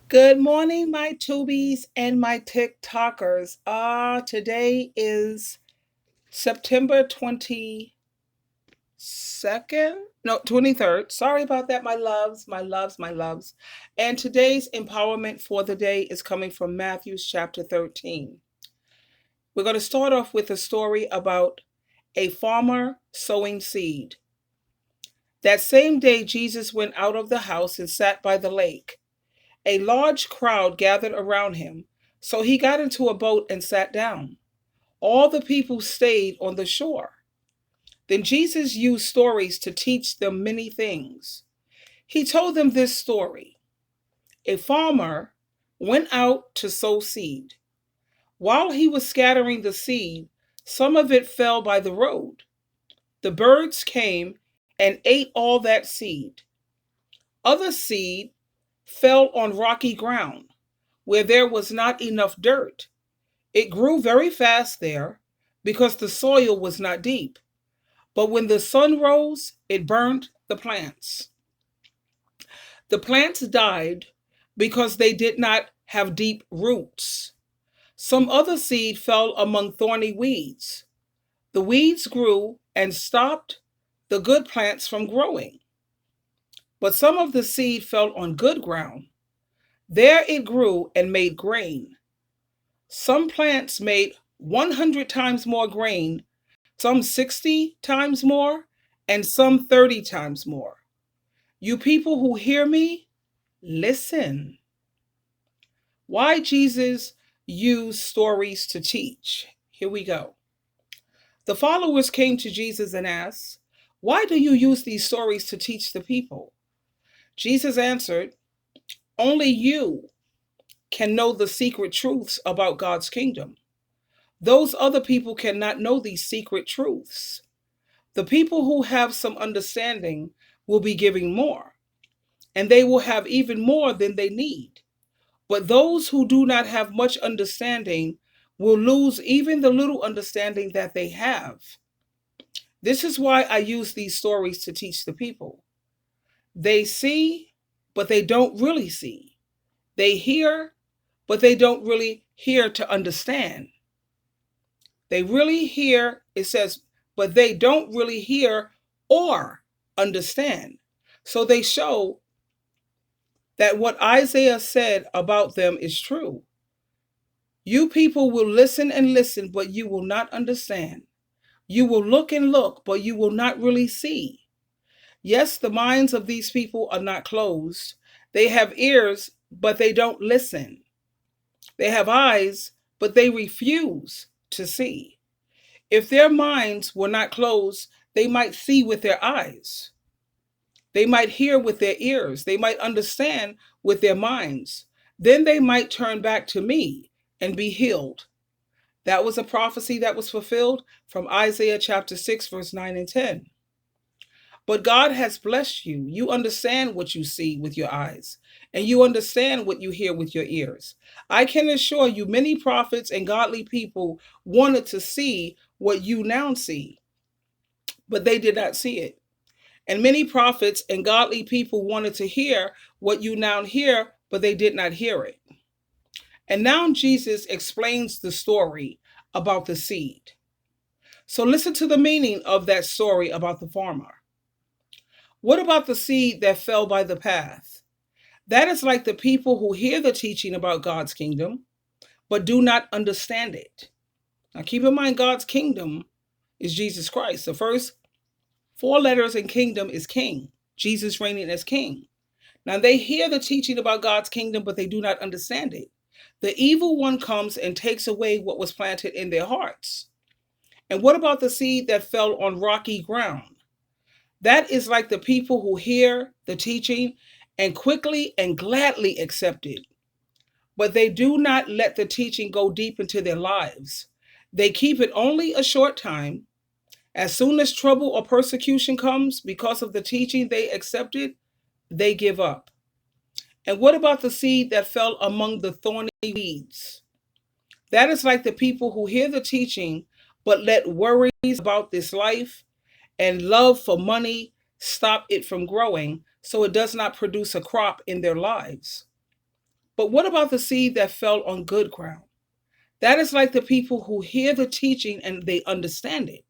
Good morning, my tubies and my TikTokers. Today is September 22nd. No, 23rd. Sorry about that, my loves, my loves, my loves. And today's empowerment for the day is coming from Matthew chapter 13. We're going to start off with a story about a farmer sowing seed. That same day, Jesus went out of the house and sat by the lake. A large crowd gathered around him, so he got into a boat and sat down. All the people stayed on the shore. Then Jesus used stories to teach them many things. He told them this story. A farmer went out to sow seed. While he was scattering the seed, some of it fell by the road. The birds came and ate all that seed. Other seed fell on rocky ground where there was not enough dirt. It grew very fast there because the soil was not deep. But when the sun rose, it burned the plants. The plants died because they did not have deep roots. Some other seed fell among thorny weeds. The weeds grew and stopped the good plants from growing. But some of the seed fell on good ground. There it grew and made grain. Some plants made 100 times more grain, some 60 times more, and some 30 times more. You people who hear me, listen. Why Jesus used stories to teach? Here we go. The followers came to Jesus and asked, "Why do you use these stories to teach the people?" Jesus answered, "Only you can know the secret truths about God's kingdom. Those other people cannot know these secret truths. The people who have some understanding will be giving more, and they will have even more than they need. But those who do not have much understanding will lose even the little understanding that they have. This is why I use these stories to teach the people. They see, but they don't really see. They hear, but they don't really hear to understand. They really hear, it says, but they don't really hear or understand. So they show that what Isaiah said about them is true. You people will listen and listen, but you will not understand. You will look and look, but you will not really see. Yes, the minds of these people are not closed. They have ears, but they don't listen. They have eyes, but they refuse to see. If their minds were not closed, they might see with their eyes. They might hear with their ears. They might understand with their minds. Then they might turn back to me and be healed. That was a prophecy that was fulfilled from Isaiah chapter 6, verse 9 and 10. But God has blessed you. You understand what you see with your eyes, and you understand what you hear with your ears. I can assure you, many prophets and godly people wanted to see what you now see, but they did not see it. And many prophets and godly people wanted to hear what you now hear, but they did not hear it. And now Jesus explains the story about the seed. So listen to the meaning of that story about the farmer. What about the seed that fell by the path? That is like the people who hear the teaching about God's kingdom, but do not understand it. Now keep in mind, God's kingdom is Jesus Christ. The first four letters in kingdom is king, Jesus reigning as king. Now they hear the teaching about God's kingdom, but they do not understand it. The evil one comes and takes away what was planted in their hearts. And what about the seed that fell on rocky ground? That is like the people who hear the teaching and quickly and gladly accept it. But they do not let the teaching go deep into their lives. They keep it only a short time. As soon as trouble or persecution comes because of the teaching they accepted, they give up. And what about the seed that fell among the thorny weeds? That is like the people who hear the teaching but let worries about this life and love for money stop it from growing, so it does not produce a crop in their lives. But what about the seed that fell on good ground? That is like the people who hear the teaching and they understand it.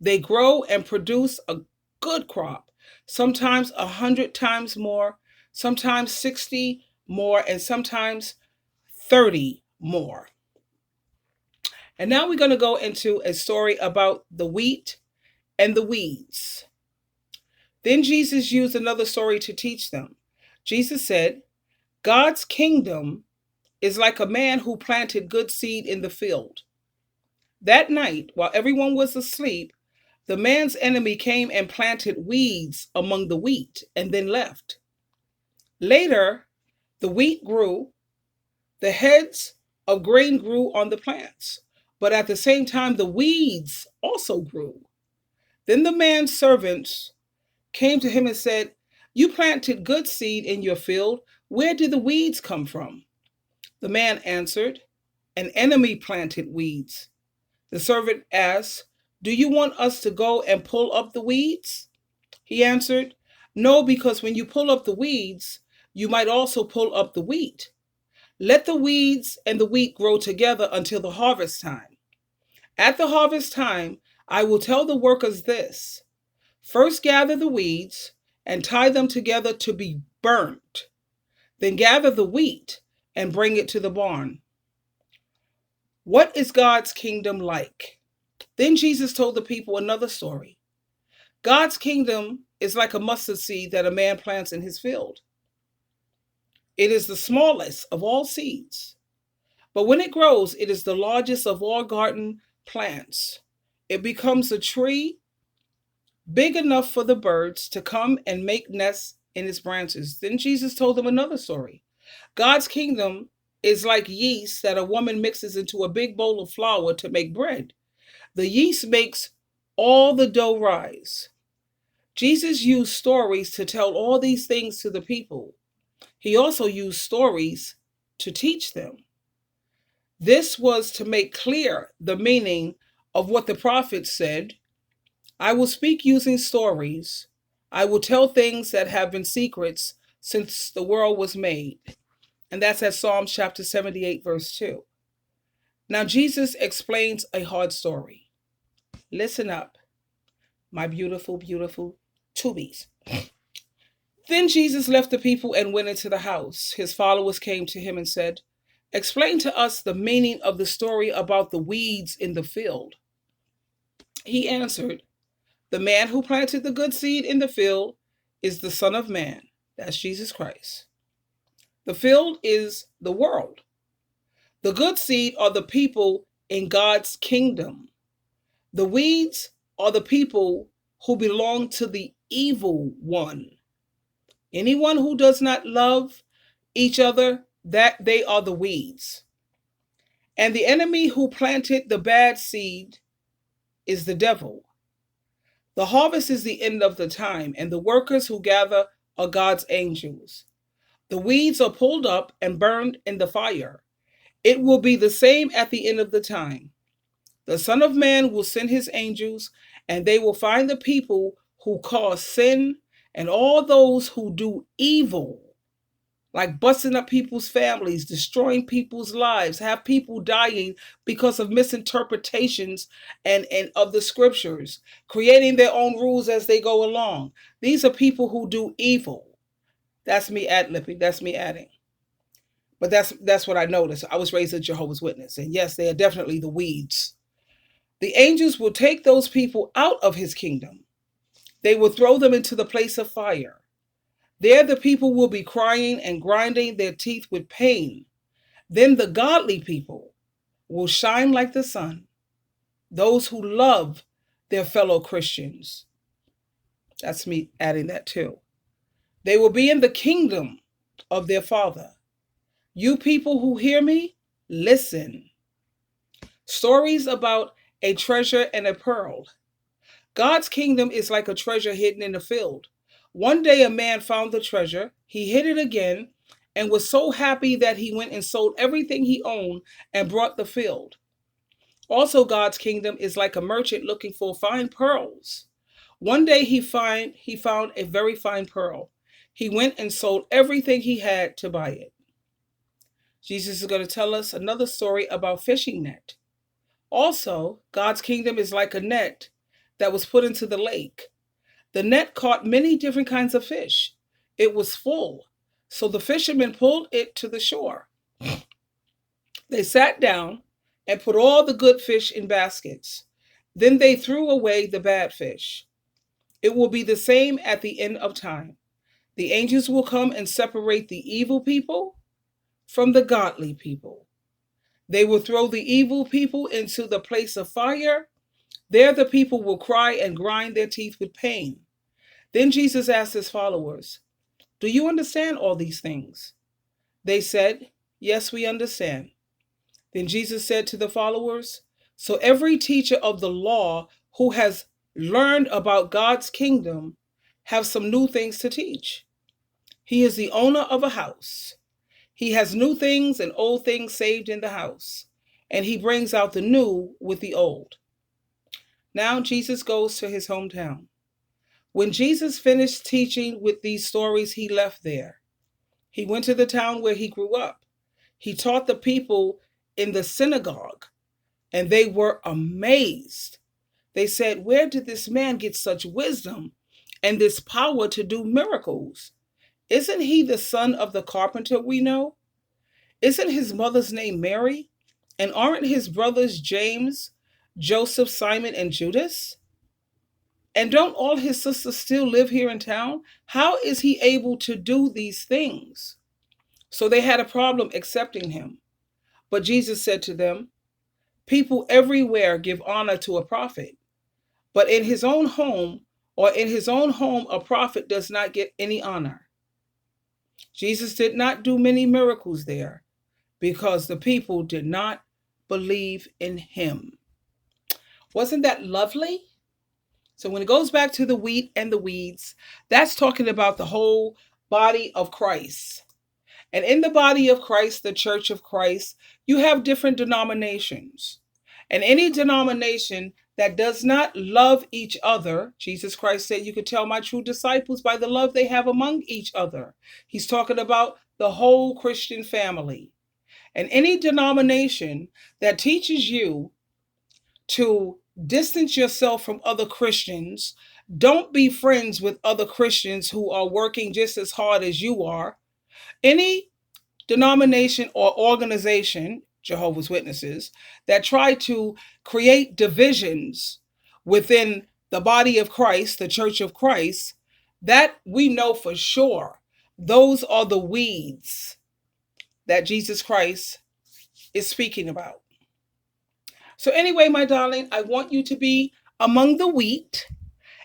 They grow and produce a good crop, sometimes 100 times more, sometimes 60 more, and sometimes 30 more. And now we're going to go into a story about the wheat and the weeds. Then Jesus used another story to teach them. Jesus said, God's kingdom is like a man who planted good seed in the field. That night, while everyone was asleep, the man's enemy came and planted weeds among the wheat and then left. Later, the wheat grew, the heads of grain grew on the plants, but at the same time, the weeds also grew. Then the man's servants came to him and said, You planted good seed in your field. Where did the weeds come from? The man answered, An enemy planted weeds. The servant asked, Do you want us to go and pull up the weeds? He answered, No, because when you pull up the weeds, you might also pull up the wheat. Let the weeds and the wheat grow together until the harvest time. At the harvest time, I will tell the workers this. First gather the weeds and tie them together to be burnt. Then gather the wheat and bring it to the barn. What is God's kingdom like? Then Jesus told the people another story. God's kingdom is like a mustard seed that a man plants in his field. It is the smallest of all seeds, but when it grows, it is the largest of all garden plants. It becomes a tree big enough for the birds to come and make nests in its branches. Then Jesus told them another story. God's kingdom is like yeast that a woman mixes into a big bowl of flour to make bread. The yeast makes all the dough rise. Jesus used stories to tell all these things to the people. He also used stories to teach them. This was to make clear the meaning of what the prophet said. I will speak using stories. I will tell things that have been secrets since the world was made. And that's at Psalms chapter 78, verse 2. Now, Jesus explains a hard story. Listen up, my beautiful, beautiful tubies. Then Jesus left the people and went into the house. His followers came to him and said, Explain to us the meaning of the story about the weeds in the field. He answered, The man who planted the good seed in the field is the Son of Man. That's Jesus Christ. The field is the world. The good seed are the people in God's kingdom. The weeds are the people who belong to the evil one. Anyone who does not love each other, that they are the weeds. And the enemy who planted the bad seed is the devil. The harvest is the end of the time, and the workers who gather are God's angels. The weeds are pulled up and burned in the fire. It will be the same at the end of the time. The Son of Man will send his angels, and they will find the people who cause sin and all those who do evil, like busting up people's families, destroying people's lives, have people dying because of misinterpretations and of the scriptures, creating their own rules as they go along. These are people who do evil. That's me ad-libbing. That's me adding. But that's what I noticed. I was raised a Jehovah's Witness, and yes, they are definitely the weeds. The angels will take those people out of his kingdom. They will throw them into the place of fire. There the people will be crying and grinding their teeth with pain. Then the godly people will shine like the sun, those who love their fellow Christians. That's me adding that too. They will be in the kingdom of their Father. You people who hear me, listen. Stories about a treasure and a pearl. God's kingdom is like a treasure hidden in a field. One day a man found the treasure, he hid it again, and was so happy that he went and sold everything he owned and bought the field. Also, God's kingdom is like a merchant looking for fine pearls. One day he found a very fine pearl. He went and sold everything he had to buy it. Jesus is going to tell us another story about fishing net. Also, God's kingdom is like a net that was put into the lake. The net caught many different kinds of fish. It was full, so the fishermen pulled it to the shore. They sat down and put all the good fish in baskets. Then they threw away the bad fish. It will be the same at the end of time. The angels will come and separate the evil people from the godly people. They will throw the evil people into the place of fire. There the people will cry and grind their teeth with pain. Then Jesus asked his followers, "Do you understand all these things?" They said, "Yes, we understand." Then Jesus said to the followers, "So every teacher of the law who has learned about God's kingdom have some new things to teach. He is the owner of a house. He has new things and old things saved in the house, and he brings out the new with the old." Now Jesus goes to his hometown. When Jesus finished teaching with these stories, he left there. He went to the town where he grew up. He taught the people in the synagogue, and they were amazed. They said, "Where did this man get such wisdom and this power to do miracles? Isn't he the son of the carpenter we know? Isn't his mother's name Mary? And aren't his brothers James, Joseph, Simon, and Judas? And don't all his sisters still live here in town? How is he able to do these things?" So they had a problem accepting him. But Jesus said to them, "People everywhere give honor to a prophet, but in his own home a prophet does not get any honor." Jesus did not do many miracles there because the people did not believe in him. Wasn't that lovely? So when it goes back to the wheat and the weeds, that's talking about the whole body of Christ. And in the body of Christ, the church of Christ, you have different denominations. And any denomination that does not love each other, Jesus Christ said, "You could tell my true disciples by the love they have among each other." He's talking about the whole Christian family. And any denomination that teaches you to distance yourself from other Christians, don't be friends with other Christians who are working just as hard as you are. Any denomination or organization, Jehovah's Witnesses, that try to create divisions within the body of Christ, the church of Christ, that we know for sure, those are the weeds that Jesus Christ is speaking about. So anyway, my darling, I want you to be among the wheat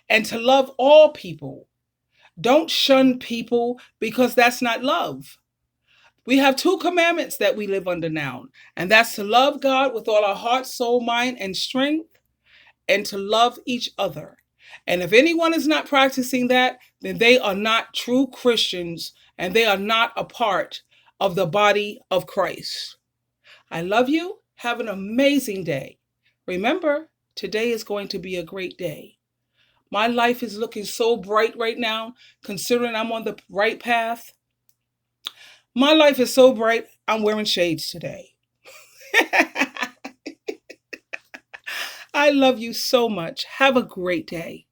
and to love all people. Don't shun people because that's not love. We have two commandments that we live under now, and that's to love God with all our heart, soul, mind, and strength, and to love each other. And if anyone is not practicing that, then they are not true Christians, and they are not a part of the body of Christ. I love you. Have an amazing day. Remember, today is going to be a great day. My life is looking so bright right now, considering I'm on the right path. My life is so bright, I'm wearing shades today. I love you so much. Have a great day.